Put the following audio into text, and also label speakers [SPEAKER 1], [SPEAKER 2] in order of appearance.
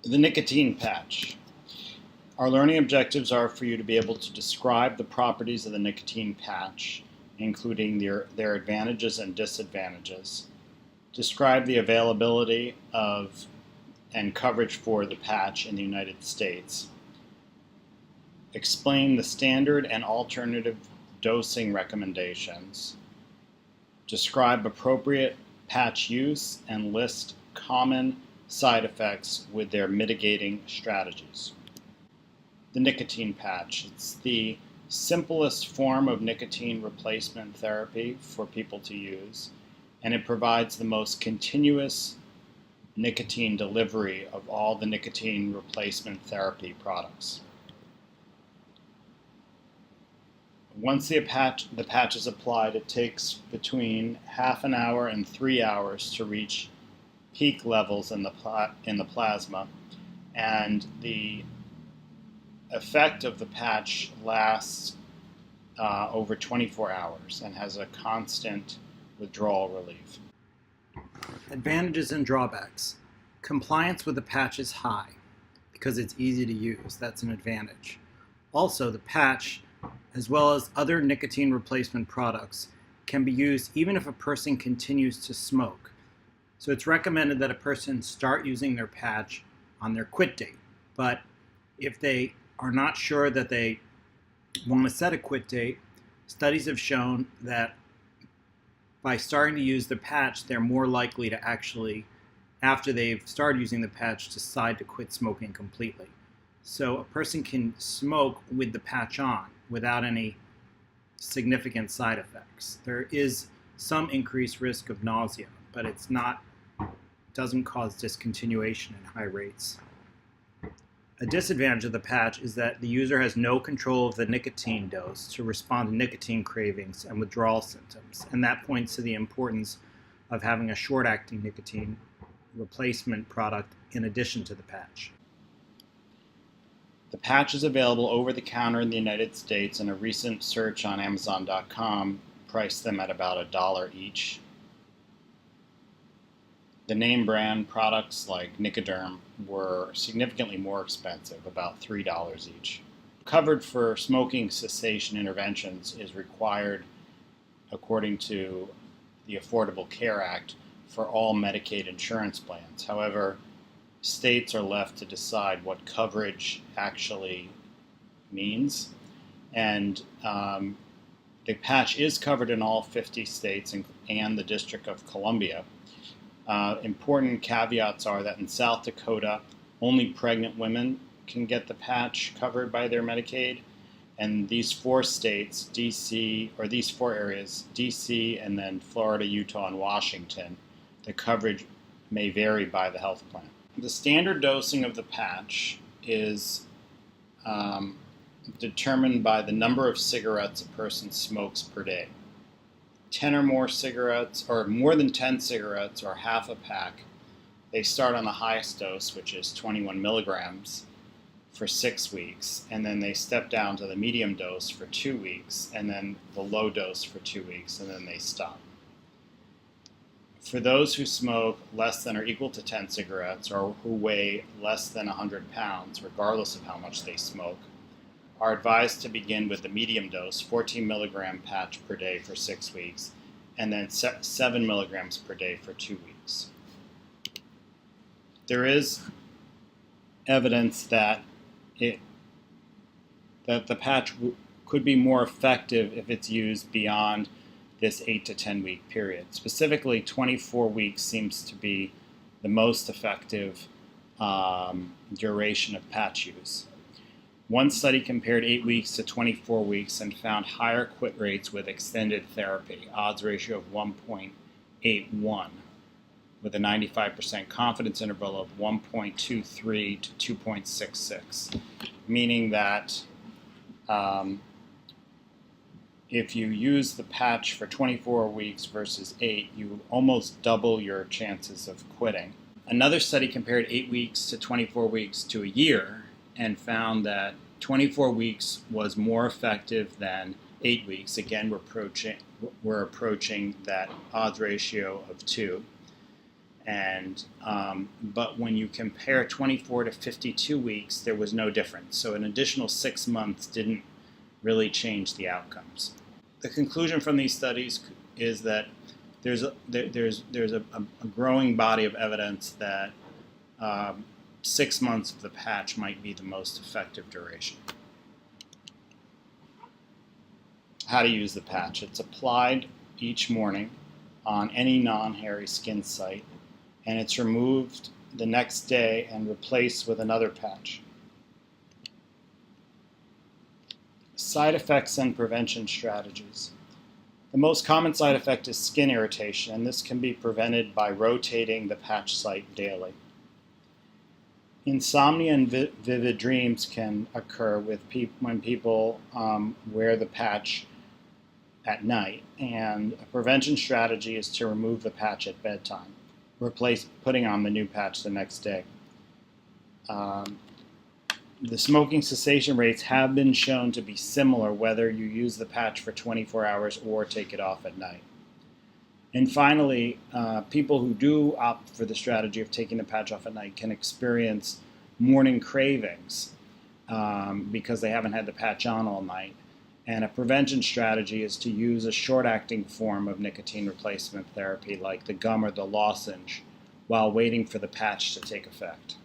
[SPEAKER 1] The nicotine patch. Our learning objectives are for you to be able to describe the properties of the nicotine patch, including their advantages and disadvantages. Describe the availability of and coverage for the patch in the United States. Explain the standard and alternative dosing recommendations. Describe appropriate patch use and list common side effects with their mitigating strategies. The nicotine patch. It's the simplest form of nicotine replacement therapy for people to use, and it provides the most continuous nicotine delivery of all the nicotine replacement therapy products. Once the patch is applied, it takes between half an hour and 3 hours to reach peak levels in the plasma, and the effect of the patch lasts over 24 hours and has a constant withdrawal relief. Advantages and drawbacks. Compliance with the patch is high because it's easy to use. That's an advantage. Also, the patch, as well as other nicotine replacement products, can be used even if a person continues to smoke. So it's recommended that a person start using their patch on their quit date. But if they are not sure that they want to set a quit date, studies have shown that by starting to use the patch, they're more likely to actually, after they've started using the patch, decide to quit smoking completely. So a person can smoke with the patch on without any significant side effects. There is some increased risk of nausea, but doesn't cause discontinuation in high rates. A disadvantage of the patch is that the user has no control of the nicotine dose to respond to nicotine cravings and withdrawal symptoms, and that points to the importance of having a short-acting nicotine replacement product in addition to the patch. The patch is available over the counter in the United States, and a recent search on Amazon.com priced them at about $1 each. The name brand products like Nicoderm were significantly more expensive, about $3 each. Coverage for smoking cessation interventions is required according to the Affordable Care Act for all Medicaid insurance plans. However, states are left to decide what coverage actually means, and the patch is covered in all 50 states and the District of Columbia. Important caveats are that in South Dakota, only pregnant women can get the patch covered by their Medicaid, and these four states, these four areas, DC and then Florida, Utah, and Washington, the coverage may vary by the health plan. The standard dosing of the patch is determined by the number of cigarettes a person smokes per day. 10 or more cigarettes, or more than 10 cigarettes, or half a pack, they start on the highest dose, which is 21 milligrams, for 6 weeks, and then they step down to the medium dose for 2 weeks, and then the low dose for 2 weeks, and then they stop. For those who smoke less than or equal to 10 cigarettes, or who weigh less than 100 pounds, regardless of how much they smoke, are advised to begin with the medium dose, 14 milligram patch per day for 6 weeks, and then 7 milligrams per day for 2 weeks. There is evidence that the patch could be more effective if it's used beyond this 8 to 10 week period. Specifically, 24 weeks seems to be the most effective duration of patch use. One study compared 8 weeks to 24 weeks and found higher quit rates with extended therapy, odds ratio of 1.81, with a 95% confidence interval of 1.23 to 2.66, meaning that if you use the patch for 24 weeks versus 8, you almost double your chances of quitting. Another study compared 8 weeks to 24 weeks to a year and found that 24 weeks was more effective than 8 weeks. Again, we're approaching that odds ratio of 2. But when you compare 24 to 52 weeks, there was no difference. So an additional 6 months didn't really change the outcomes. The conclusion from these studies is that there's a growing body of evidence that 6 months of the patch might be the most effective duration. How to use the patch. It's applied each morning on any non-hairy skin site, and it's removed the next day and replaced with another patch. Side effects and prevention strategies. The most common side effect is skin irritation, and this can be prevented by rotating the patch site daily. Insomnia and vivid dreams can occur when people wear the patch at night, and a prevention strategy is to remove the patch at bedtime, replace putting on the new patch the next day. The smoking cessation rates have been shown to be similar whether you use the patch for 24 hours or take it off at night. And finally, people who do opt for the strategy of taking the patch off at night can experience morning cravings because they haven't had the patch on all night. And a prevention strategy is to use a short-acting form of nicotine replacement therapy like the gum or the lozenge while waiting for the patch to take effect.